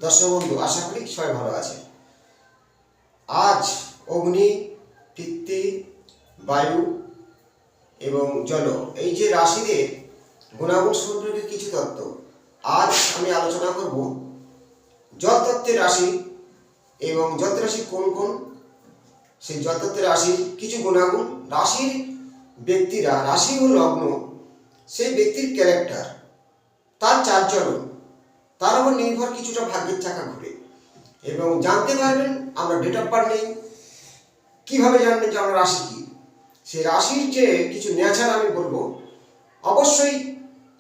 দর্শক বন্ধু, আশা করি সবাই ভালো আছে। আজ অগ্নি, পৃথ্বী, বায়ু এবং জল এই যে রাশিদের গুণাগুণ সম্পর্কে কিছু তত্ত্ব আজ আমি আলোচনা করব। জল তত্ত্বের রাশি এবং জল রাশি কোন কোন, সেই জল তত্ত্বের রাশির কিছু গুণাগুণ, রাশির ব্যক্তিরা, রাশি ও লগ্ন, সেই ব্যক্তির ক্যারেক্টার, তার চালচলন, তার উপর নির্ভর কিছুটা ভাগ্যের চাকা ঘুরে। এবং জানতে পারবেন আমরা ডেট অফ বার্থ নেই, কীভাবে জানবেন যে আমরা রাশি কী, সেই রাশির যে কিছু ন্যাচার আমি বলবো, অবশ্যই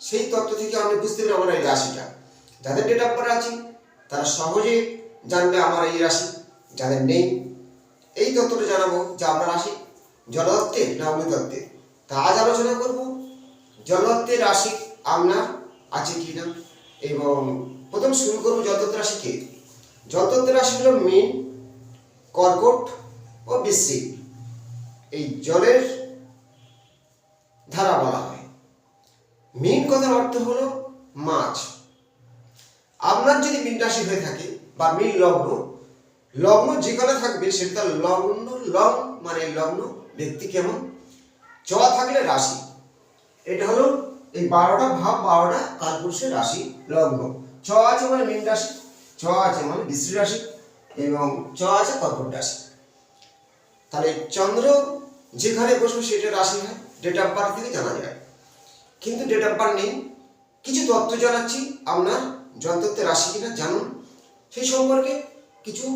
সেই তত্ত্ব থেকে আপনি বুঝতে পারবেন আমার এই রাশিটা। যাদের ডেট অফ বার্থ আছে তারা সহজে জানবে আমার এই রাশি, যাদের নেই এই তত্ত্বটা জানাবো যে আমরা রাশি জলতত্ত্বের না অগ্নিতত্ত্বের। তা আজ আলোচনা করব জলতত্ত্বের রাশি আপনার আছে কি না। এবং প্রথম শুরু করবো জলতত্ত্ব রাশিকে। জলতত্ত্বের রাশি হলো মীন, কর্কট ও বৃশ্চিক। এই জলের ধারা বলা হয়। মীন কথার অর্থ হলো মাছ। আপনার যদি মীন রাশি হয়ে থাকে বা মীন লগ্ন, লগ্ন যেখানে থাকবে সেটা লগ্ন, লং মানে লগ্ন, ব্যক্তি কেমন, চ থাকলে রাশি। এটা হলো এই 12টা ভাব, 12টা কালপুরুষের রাশি লগ্ন। চ আছে মানে মীন রাশি, চ আছে মানে বৃশ্চিক রাশি এবং চ আছে কর্কট রাশি। তাহলে চন্দ্র যেখানে বসবে সেটা রাশি হয়, ডেট অফ বার্থ থেকে জানা যায়। কিন্তু ডেট অফ বার্থ নেই, কিছু তথ্য জানাচ্ছি আপনার জলতত্ত্বের রাশি কিনা জানুন। সেই সম্পর্কে কিছু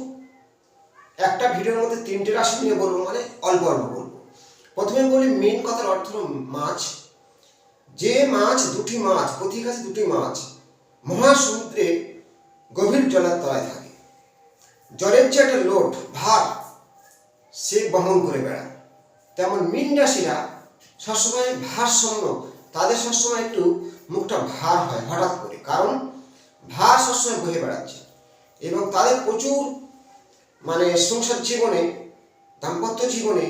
একটা ভিডিওর মধ্যে 3টে রাশি নিয়ে বলবো, মানে অল্প অল্প বলবো। প্রথমে বলি মীন কথার অর্থ হলো মাছ। যে মাছ, দুটি মাছ, পথিক আছে দুটি মাছ, মহাসমুদ্রে গভীর জলের তলায় থাকে। জলের যে একটা লোড, ভার, সে বহন করে বেড়ায়। তেমন মীন রাশিরা সবসময় ভারশূন্য, তাদের সবসময় একটু মুখটা ভার হয় হঠাৎ করে, কারণ ভার সবসময় বহে বেড়াচ্ছে। এবং তাদের প্রচুর মানে সংসার জীবনে, দাম্পত্য জীবনে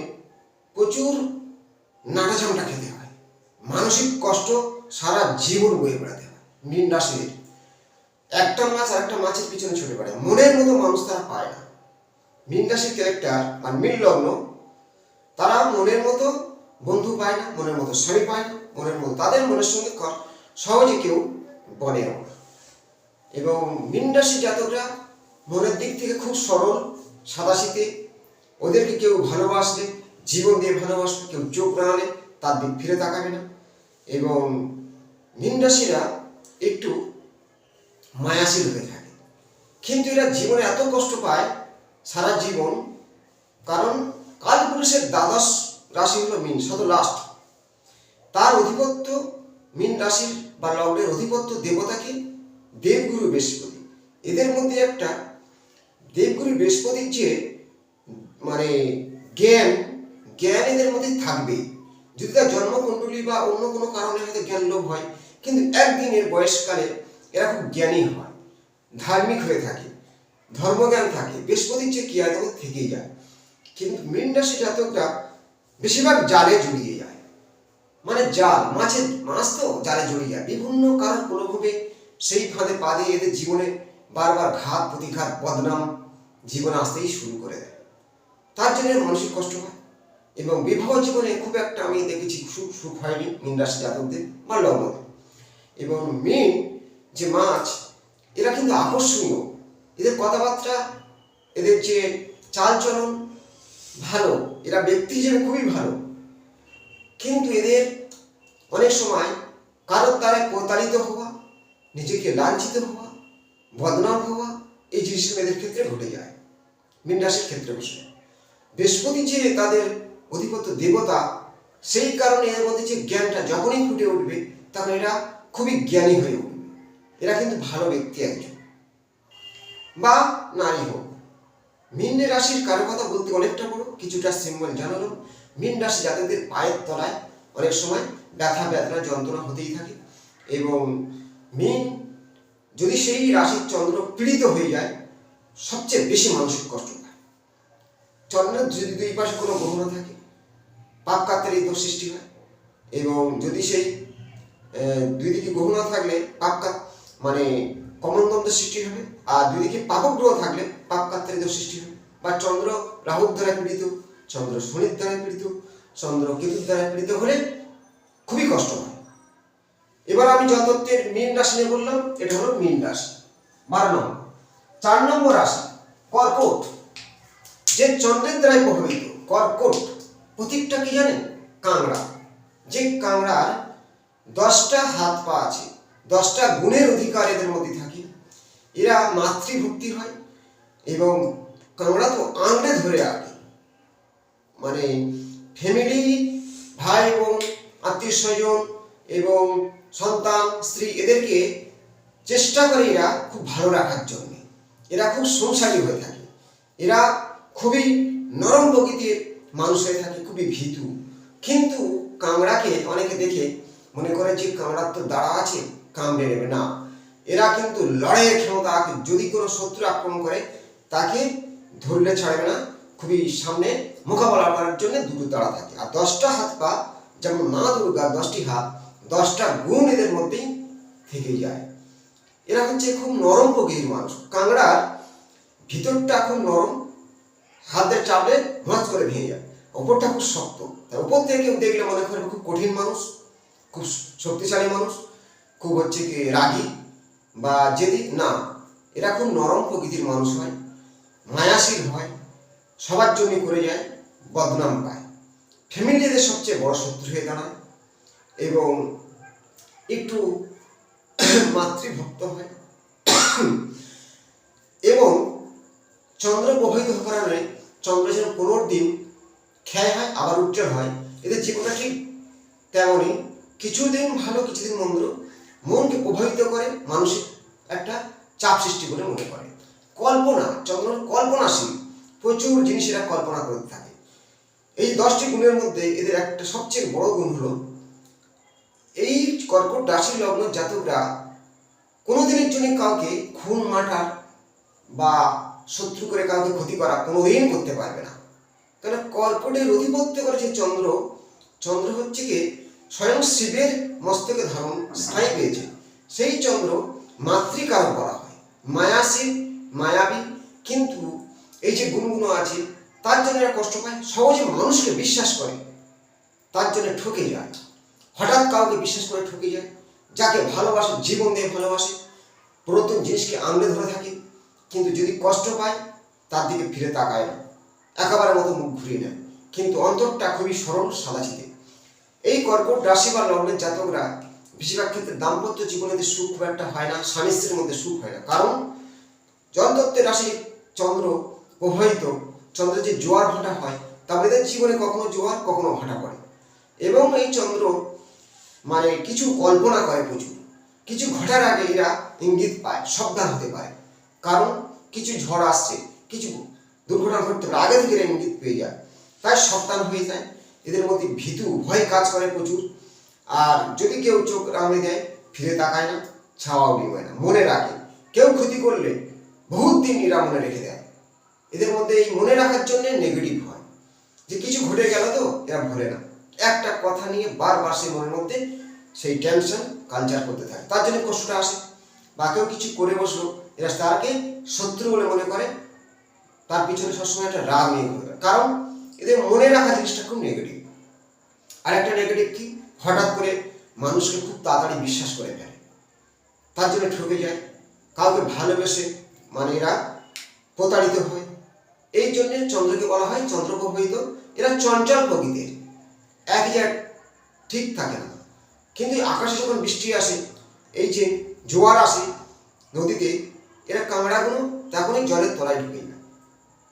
প্রচুর নাটাঝামটা খেতে হয়, মানসিক কষ্ট সারা জীবন বয়ে বেড়াতে হয়। মীন রাশির একটা মাছ আর একটা মাছের পিছনে ছুটে বেড়ায়, মনের মতো মানুষ তারা পায় না। মীন রাশির ক্যারেক্টার আর মীন লগ্ন, তারা মনের মতো বন্ধু পায় না, মনের মতো স্বামী পায় না, মনের মতো তাদের মনের সঙ্গে সহজে কেউ বনেও না। এবং মীন রাশির জাতকরা মনের দিক থেকে খুব সরল, সাদাশীতে। ওদেরকে কেউ ভালোবাসলে জীবন দিয়ে ভালোবাসবে, কেউ চোখ রাঙালে তার দিক ফিরে তাকাবে না। এবং মীন রাশিরা একটু মায়াশীল হয়ে থাকে, কিন্তু এরা জীবনে এত কষ্ট পায় সারা জীবন, কারণ কালপুরুষের দ্বাদশ রাশি হলো মীন, শত লাস্ট। তার অধিপত্য, মীন রাশির বা লগ্নের অধিপত্য দেবতাকে দেবগুরু বৃহস্পতি। এদের মধ্যে একটা দেবগুরু বৃহস্পতির যে মানে জ্ঞান, জ্ঞান এদের মধ্যে থাকবে। যদি তার জন্মকুণ্ডলী বা অন্য কোনো কারণে হয়তো জ্ঞান লোভ হয়, কিন্তু একদিনের বয়সকালে এরা খুব জ্ঞানী হয়, ধার্মিক হয়ে থাকে, ধর্মজ্ঞান থাকে, বৃহস্পতির যে ক্রিয়া থেকেই যায়। কিন্তু মীন রাশি জাতকরা বেশিরভাগ জালে জড়িয়ে যায়, মানে জাল, মাছ তো জালে জড়িয়ে যায়, বিভিন্ন কারণ কোনোভাবে সেই ফাঁদে পা দিয়ে এদের জীবনে বারবার ঘাত প্রতিঘাত, বদনাম জীবনে আসতেই শুরু করে দেয়। তার জন্য মানসিক কষ্ট হয় এবং বিবাহ জীবনে খুব একটা আমি দেখেছি সুখ হয়নি মীন রাশি জাতকদের বা লগ্নদের। এবং মীন যে মাছ, এরা কিন্তু আকর্ষণীয়, এদের কথাবার্তা, এদের যে চালচলন ভালো, এরা ব্যক্তি হিসেবে খুবই ভালো। কিন্তু এদের অনেক সময় কারোর দ্বারা প্রতারিত হওয়া, নিজেকে লাঞ্ছিত হওয়া, বদনাম হওয়া, এই জিনিসগুলো এদের ক্ষেত্রে ঘটে যায়। মীন রাশির ক্ষেত্রে বসে বৃহস্পতি যে তাদের অধিপত্য দেবতা, সেই কারণে এর মধ্যে যে জ্ঞানটা যখনই ফুটে উঠবে তখন এরা খুবই জ্ঞানী হয়ে উঠবে। এরা কিন্তু ভালো ব্যক্তি একজন, বা নারী হোক। মীন রাশির কারো কথা বলতে অনেকটা বড়, কিছুটা সিম্বল জানালো। মীন রাশি যাদের পায়ের তলায় অনেক সময় ব্যথা বেদনা যন্ত্রণা হতেই থাকে। এবং মীন যদি সেই রাশির চন্দ্র পীড়িত হয়ে যায়, সবচেয়ে বেশি মানসিক কষ্ট পায়। চন্দ্রের যদি দুই পাশে কোনো গ্রহ না থাকে, পাপ কাত্তের এই দোষ সৃষ্টি হয়। এবং যদি সেই দুই দিকে গ্রহ না থাকলে পাপ মানে কমন দ্বন্দ্বের সৃষ্টি হবে, আর দুই দিকে পাপক গ্রহ থাকলে পাপকাত্তারিত সৃষ্টি হবে, বা চন্দ্র রাহুর দ্বারা পীড়িত, চন্দ্র শনির দ্বারা পীড়িত, চন্দ্র কেতুর দ্বারা পীড়িত হলে খুবই কষ্ট হয়। এবার আমি জলতত্ত্বের মীন রাশি নিয়ে বললাম, এটা হলো মীন রাশি। 12 নম্বর। 4 নম্বর রাশি কর্কট, যে চন্দ্রের দ্বারাই প্রভাবিত। কর্কট প্রতীকটা কি জানেন? কাংড়া। যে কাংড়ার 10টা হাত পা আছে, 10টা গুণের অধিকার এদের মধ্যে থাকে। এরা মাতৃভক্তি হয় এবং কাংড়া তো আঁকড়ে ধরে রাখে, মানে ফ্যামিলি, ভাই এবং আত্মীয় স্বজন এবং সন্তান স্ত্রী এদেরকে চেষ্টা করে এরা খুব ভালো রাখার জন্য। এরা খুব সংসারী হয়ে থাকে, এরা খুবই নরম প্রকৃতির মানুষ হয়ে থাকে, খুবই ভীতু। কিন্তু কাংড়াকে অনেকে দেখে মনে করে যে কাংড়ার তো দাঁড়া আছে, কামড়ে নেবে না। এরা কিন্তু লড়াইয়ের ক্ষমতা, যদি কোনো শত্রু আক্রমণ করে তাকে ধরলে ছাড়বে না, খুবই সামনে মোকাবেলা করার জন্য দুটো দাঁড়া থাকে। আর 10টা হাত পা, যেমন মা দুর্গা 10টি হাত, 10টা গুণ এদের মধ্যেই থেকে যায়। এরা হচ্ছে খুব নরম প্রকৃতির মানুষ। কাংড়ার ভিতরটা খুব নরম, হাতে চাপলে ভাঁজ করে ভেঙে যায়, ওপরটা খুব শক্ত। তাই ওপর থেকে কেউ দেখলে মনে করবে খুব কঠিন মানুষ, খুব শক্তিশালী মানুষ, খুব হচ্ছে কি রাগী বা জেদি। না, এরা খুব নরম প্রকৃতির মানুষ হয়, মায়াশীল হয়, সবার জন্য করে যায়, বদনাম পায়, ফ্যামিলি এদের সবচেয়ে বড় শত্রু হয়ে দাঁড়ায় এবং একটু মাতৃভক্ত হয়। এবং চন্দ্র প্রভাবিত হওয়ার কারণে চন্দ্র যেন 15 দিন ক্ষয় হয় আবার উজ্জ্বল হয়, এদের জীবনটা ঠিক তেমনই, কিছুদিন ভালো কিছুদিন মন্দ, মনকে প্রভাবিত করে, মানসিক একটা চাপ সৃষ্টি করে মনে করে। কল্পনা, চন্দ্র কল্পনাশীল, প্রচুর জিনিস এরা কল্পনা করতে থাকে। এই 10টি গুণের মধ্যে এদের একটা সবচেয়ে বড় গুণ হলো, এই কর্কট রাশি লগ্ন জাতকরা কোনোদিনের জন্য কাউকে খুন মার্টার বা শত্রু করে কাউকে ক্ষতি করা কোনোদিন করতে পারবে না। কারণ কর্কটের অধিপত্য করেছে চন্দ্র। চন্দ্র হচ্ছে কি স্বয়ং শিবের মস্তকে ধারণ স্থায়ী পেয়েছে। সেই চন্দ্র মাতৃকারক বলা হয়, মায়াশীল, মায়াবী, কিন্তু এই যে গুণগুলো আছে তার জন্য এরা কষ্ট পায়, সহজে মানুষকে বিশ্বাস করে, তার জন্য ঠকে যায়, হঠাৎ কাউকে বিশ্বাস করে ঠকে যায়। যাকে ভালোবাসে, জীবন দিয়ে ভালোবাসে, পুরাতন জিনিসকে আঁকড়ে ধরে থাকে, কিন্তু যদি কষ্ট পায় তার দিকে ফিরে তাকায় না, একেবারে মতো মুখ ঘুরিয়ে নেয়, কিন্তু অন্তরটা খুবই সরল সাদাসিধে। এই কর্কট রাশি বা লগ্নের জাতকরা বেশিরভাগ ক্ষেত্রে দাম্পত্য জীবনে সুখ খুব একটা হয় না, স্বামী স্ত্রীর মধ্যে সুখ হয় না। কারণ জলতত্ত্বের রাশি চন্দ্র প্রবাহিত, চন্দ্রের যে জোয়ার ভাটা হয়, তারপরে এদের জীবনে কখনো জোয়ার কখনো ভাটা পড়ে। এবং এই চন্দ্র মানে কিছু কল্পনা করে প্রচুর, কিছু ঘটার আগে এরা ইঙ্গিত পায়, সাবধান হতে পারে। কারণ কিছু ঝড় আসছে, কিছু দুর্ঘটনা ঘটতে পারে, আগে থেকে এরা ইঙ্গিত পেয়ে যায়, তাই সাবধান হয়ে যায়। এদের মধ্যে ভীতু ভয় কাজ করে প্রচুর। আর যদি কেউ চোখ রাঙড়ে দেয় ফিরে তাকায় না, ছাওয়াও ডিমায় না, মনে রাখে। কেউ ক্ষতি করলে বহুত দিন এরা মনে রেখে দেয়। এদের মধ্যে এই মনে রাখার জন্য নেগেটিভ হয়, যে কিছু ঘটে গেল তো এরা ভুলে না, একটা কথা নিয়ে বারবার সেই মনের মধ্যে সেই টেনশন কালচার করতে থাকে, তার জন্য কষ্টটা আসে। বা কেউ কিছু করে বসলো, এরা তাকে শত্রু বলে মনে করে, তার পিছনে সবসময় একটা রাগ নিয়ে ঘুরবে, কারণ এদের মনে রাখা জিনিসটা খুব নেগেটিভ। আর একটা নেগেটিভ কি, হঠাৎ করে মানুষকে খুব তাড়াতাড়ি বিশ্বাস করে ফেলে, তার জন্য ঠকে যায়, কাউকে ভালোবেসে মানে এরা প্রতারিত হয়। এই জন্য চন্দ্রকে বলা হয় চন্দ্র প্রভাবিত। এরা চঞ্চল প্রকৃতির, এক জায়গায় ঠিক থাকে না। কিন্তু আকাশে যখন বৃষ্টি আসে, এই যে জোয়ার আসে নদীতে, এরা কাঁকড়াগুলো তখনই জলের তলায় ঢুকে যায়,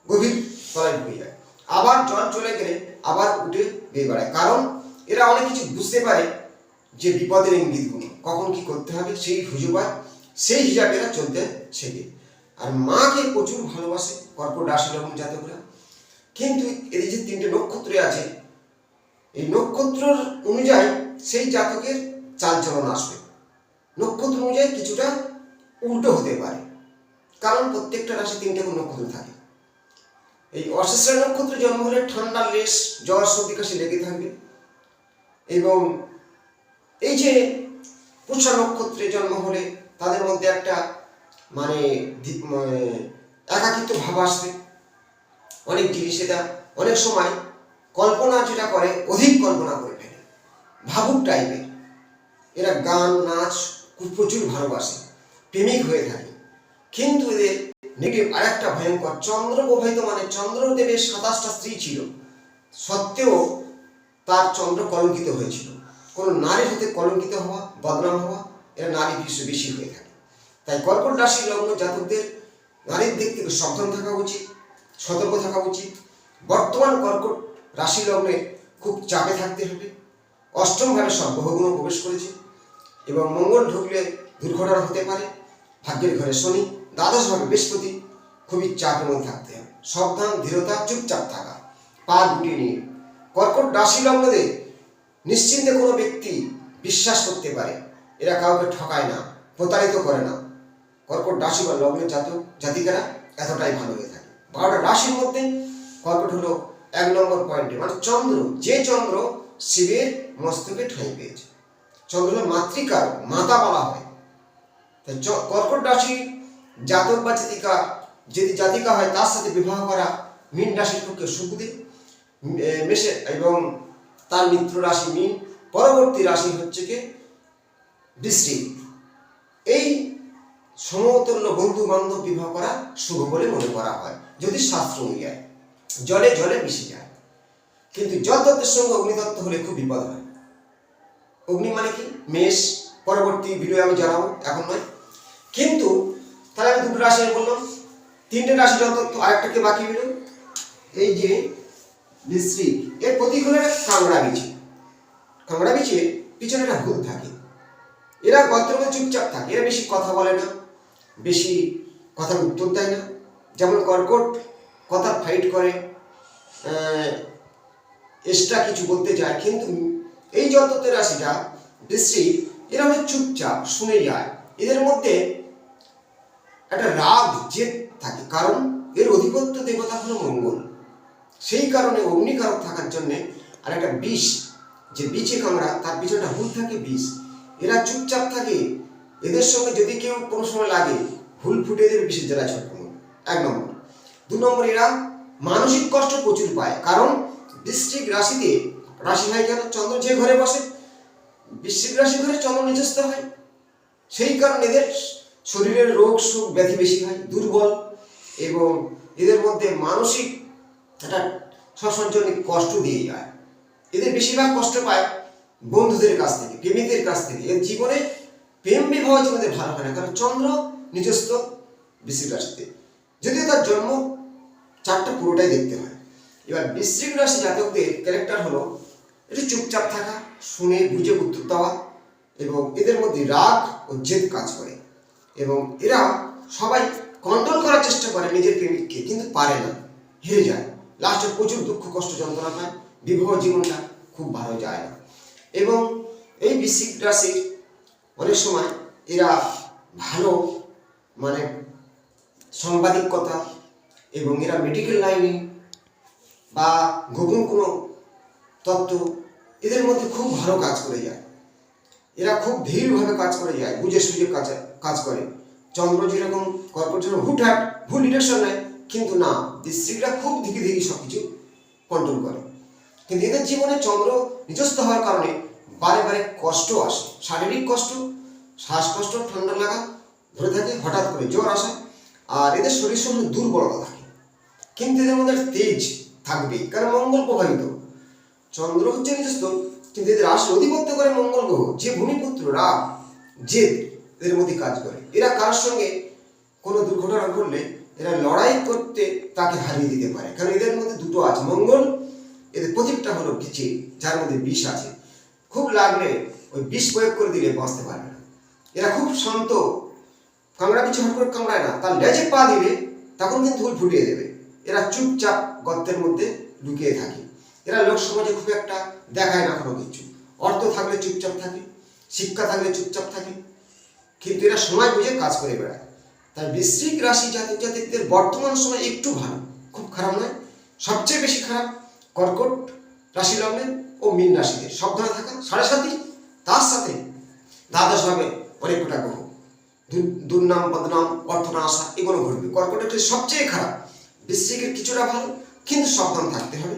গভীর তলায় ঢুকে যায়। আবার জল চলে গেলে আবার উঠে বেয়ে বেড়ায়, কারণ এরা অনেক কিছু বুঝতে পারে, যে বিপদের ইঙ্গিতগুলো কখন কি করতে হবে সেই খুঁজে পায়, সেই হিসাবে এরা চলতে শেখে। আর মাকে প্রচুর ভালোবাসে কর্কট রাশি লগ্ন জাতকরা। কিন্তু এদের যে 3টে নক্ষত্র আছে, এই নক্ষত্র অনুযায়ী সেই জাতকের চালচলন আসবে, নক্ষত্র অনুযায়ী কিছুটা উল্টো হতে পারে, কারণ প্রত্যেকটা রাশি 3টে করে নক্ষত্র থাকে। এই অশ্লেষা নক্ষত্রে জন্ম হলে ঠান্ডা লেশ, জ্বর, সর্দি, কাশি লেগে থাকবে। এবং এই যে পুষা নক্ষত্রে জন্ম হলে তাদের মধ্যে একটা মানে একাকিত্ব ভাব আসবে, অনেক জিনিস এরা অনেক সময় কল্পনা যেটা করে অধিক কল্পনা করে ফেলে, ভাবুক টাইপের। এরা গান নাচ প্রচুর ভালোবাসে, প্রেমিক হয়ে থাকে। কিন্তু এদের নেগেটিভ আরেকটা ভয়ঙ্কর, চন্দ্র প্রবাহিত মানে চন্দ্রদেবের 27টা স্ত্রী ছিল, সত্ত্বেও তার চন্দ্র কলঙ্কিত হয়েছিল। কোনো নারীর হাতে কলঙ্কিত হওয়া, বদনাম হওয়া, এরা নারী বেশি হয়ে থাকে। তাই কর্কট রাশি লগ্ন জাতকদের নারীর দিক থেকে সাবধান থাকা উচিত, সতর্ক থাকা উচিত। বর্তমান কর্কট রাশি লগ্নে খুব চাপে থাকতে হবে। অষ্টমভাবে সব গ্রহগুণ প্রবেশ করেছে এবং মঙ্গল ঢুকলে দুর্ঘটনা হতে পারে। ভাগ্যের ঘরে শনি, দ্বাদশভাবে বৃহস্পতি, খুবই চাপের মধ্যে থাকতে হবে। সাবধান, ধীরতা, চুপচাপ থাকা, পা গুটিয়ে নিয়ে। কর্কট রাশি লগ্নদের নিশ্চিন্তে কোনো ব্যক্তি বিশ্বাস করতে পারে, এরা কাউকে ঠকায় না, প্রতারিত করে না। কর্কট রাশি বা লগ্নের জাতক জাতিকারা এতটাই ভালো হয়ে থাকে। 12টা রাশির মধ্যে কর্কট হলো 1 নম্বর পয়েন্টে, মানে চন্দ্র, যে চন্দ্র শিবের মস্তকে ঠাঁই পেয়েছে। চন্দ্র হলো মাতৃকার, মাতা বলা হয়। তাই কর্কট রাশি জাতক বা জাতিকা যদি জাতিকা হয়, তার সাথে বিবাহ করা মীন রাশির পক্ষে শুভদিন। মেষে এবং তার মিত্র রাশি মীন, পরবর্তী রাশি হচ্ছে কি বৃশ্চিক। এই সমতুল্য বন্ধু বান্ধব বিবাহ করা শুভ বলে মনে করা হয় যদি শাস্ত্র অনুযায়ী। জলে জলে মিশে যায়। কিন্তু জলতত্ত্বের সঙ্গে অগ্নিতত্ত্ব হলে খুব বিপদ হয়। অগ্নি মানে কি? মেষ, পরবর্তী ভিডিও আমি জানাবো, এখন নয়। কিন্তু তাহলে আমি দুটো রাশি বললাম, 3টে রাশি জলতত্ত্ব, আরেকটাকে বাকি হলো এই যে বৃশ্চিক। এর প্রতীক হলো কাংড়া বিছে। কাংড়া বিছে পিছনে একটা ভূত থাকে। এরা গত্রমে চুপচাপ থাকে, এরা বেশি কথা বলে না, বেশি কথার উত্তর দেয় না। যেমন কর্কট কথা ফাইট করে, এক্সট্রা কিছু বলতে চায়। কিন্তু এই জলতত্ত্বের রাশিটা বৃশ্চিক, এরা হচ্ছে চুপচাপ শুনে যায়। এদের মধ্যে একটা রাগ জেদ থাকে, কারণ এর অধিপত্য দেবতা হলো মঙ্গল। সেই কারণে অগ্নিকারক থাকার জন্যে আর একটা বিষ, যে বিচে কামড়া, তার পিছনে হুল থাকে বিষ। এরা চুপচাপ থাকে। এদের সঙ্গে যদি কেউ কোনো সময় লাগে, ভুল ফুটে দেবে বিষের জ্বালা ছটক। 1 নম্বর। 2 নম্বর, এরা মানসিক কষ্ট প্রচুর পায়, কারণ বৃশ্চিক রাশিতে, রাশি হয় কেন? চন্দ্র যে ঘরে বসে, বৃশ্চিক রাশি ঘরে চন্দ্র নিজস্ব হয়। সেই কারণে এদের শরীরের রোগ সুখ ব্যাধি বেশি হয়, দুর্বল, এবং এদের মধ্যে মানসিক একটা সবসময়ের জন্য কষ্ট দিয়ে যায়। এদের বেশিরভাগ কষ্ট পায় বন্ধুদের কাছ থেকে, প্রেমিকের কাছ থেকে। এর জীবনে প্রেম বিবাহ জীবনে ভালো হয় না, কারণ চন্দ্র নিজস্ব বৃশ্চিক রাশিতে, যদিও তার জন্ম 4টা পুরোটাই দেখতে হয়। এবার বৃশ্চিক রাশি জাতকদের ক্যারেক্টার হলো একটু চুপচাপ থাকা, শুনে বুঝে উত্তর দেওয়া, এবং এদের মধ্যে রাগ ও জেদ কাজ করে। এবং এরা সবাই কন্ট্রোল করার চেষ্টা করে নিজের প্রেমিককে, কিন্তু পারে না, হেরে যায়। লাস্টে প্রচুর দুঃখ কষ্ট যন্ত্রণা পায়, বিবাহ জীবনটা খুব ভালো যায় না। এবং এই বৃশ্চিক রাশির অনেক সময় এরা ভালো, মানে সাংবাদিকতা, এবং এরা মেডিকেল লাইনে বা গোপন কোনো তত্ত্ব, এদের মধ্যে খুব ভালো কাজ করে যায়। এরা খুব ধীরভাবে কাজ করে যায়, বুঝে সুঝে কাজ করে। চন্দ্র যেরকম, কর্কট যেরকম হুটহাট ভুল ডিরেকশন নেয়, কিন্তু না, বৃশ্চিকরা খুব ধীরে ধীরে সব কিছু কন্ট্রোল করে। কিন্তু এদের জীবনে চন্দ্র নিজস্ব হওয়ার কারণে বারে বারে কষ্ট আসে, শারীরিক কষ্ট, শ্বাসকষ্ট, ঠান্ডা লাগা ধরে থাকে, হঠাৎ করে জ্বর আসে। আর এদের শরীর সঙ্গে দুর্বলতা থাকে, কিন্তু এদের মধ্যে তেজ থাকবেই, কারণ মঙ্গল প্রভাবিত। চন্দ্র হচ্ছে নিজস্ব, কিন্তু এদের রাশি অধিপত্য করে মঙ্গল গ্রহ, যে ভূমিপুত্র, রাগ জেদ এদের মধ্যে কাজ করে। এরা কারোর সঙ্গে কোনো দুর্ঘটনা ঘটলে এরা লড়াই করতে তাকে হারিয়ে দিতে পারে, কারণ এদের মধ্যে দুটো আছে মঙ্গল, এদের প্রতীকটা হলো বিচে, যার মধ্যে বিষ আছে। খুব লাগলে ওই বিষ প্রয়োগ করে দিলে বাঁচতে পারবে না। এরা খুব শান্ত, কামড়া পিছু হট করে কামড়ায় না, তার লেজে পা দিলে তখন কিন্তু ভুল ফুটিয়ে দেবে। এরা চুপচাপ গর্তের মধ্যে লুকিয়ে থাকে। এরা লোক সমাজে খুব একটা দেখায় না কোনো কিছু। অর্থ থাকলে চুপচাপ থাকে, শিক্ষা থাকলে চুপচাপ থাকে, কিন্তু এরা সময় বুঝে কাজ করে বেড়ায়। তাই বৃশ্চিক রাশি জাতক জাতিকদের বর্তমান সময় একটু ভালো, খুব খারাপ নয়। সবচেয়ে বেশি খারাপ কর্কট রাশি লগ্নের ও মীন রাশিতে। সাবধানে থাকা, 7.5, তার সাথে দ্বাদশভাবে অনেক কটা গ্রহ, দুর্নাম বদনাম অর্থ না আসা এগুলো ঘটবে। কর্কটের সবচেয়ে খারাপ, বৃশ্চিকের কিছুটা ভালো, কিন্তু সাবধান থাকতে হবে।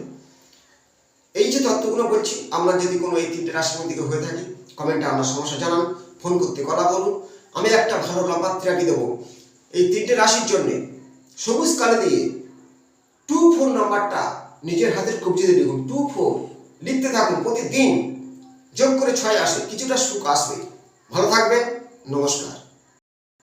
এই যে তত্ত্বগুলো বলছি, আপনার যদি কোনো এই 3টে রাশির মধ্যে হয়ে থাকে কমেন্টে আপনার সমস্যা জানান, ফোন করতে কথা বলুন। আমি একটা ভালো লম্বা থেরাপি দেবো এই 3টে রাশির জন্য। সবুজ কালে দিয়ে 24 নাম্বারটা নিজের হাতের কবজিতে লিখুন, 24 লিখতে থাকুন, প্রতিদিন যোগ করে 6 আসে, কিছুটা সুখ আসবে। ভালো থাকবেন, নমস্কার।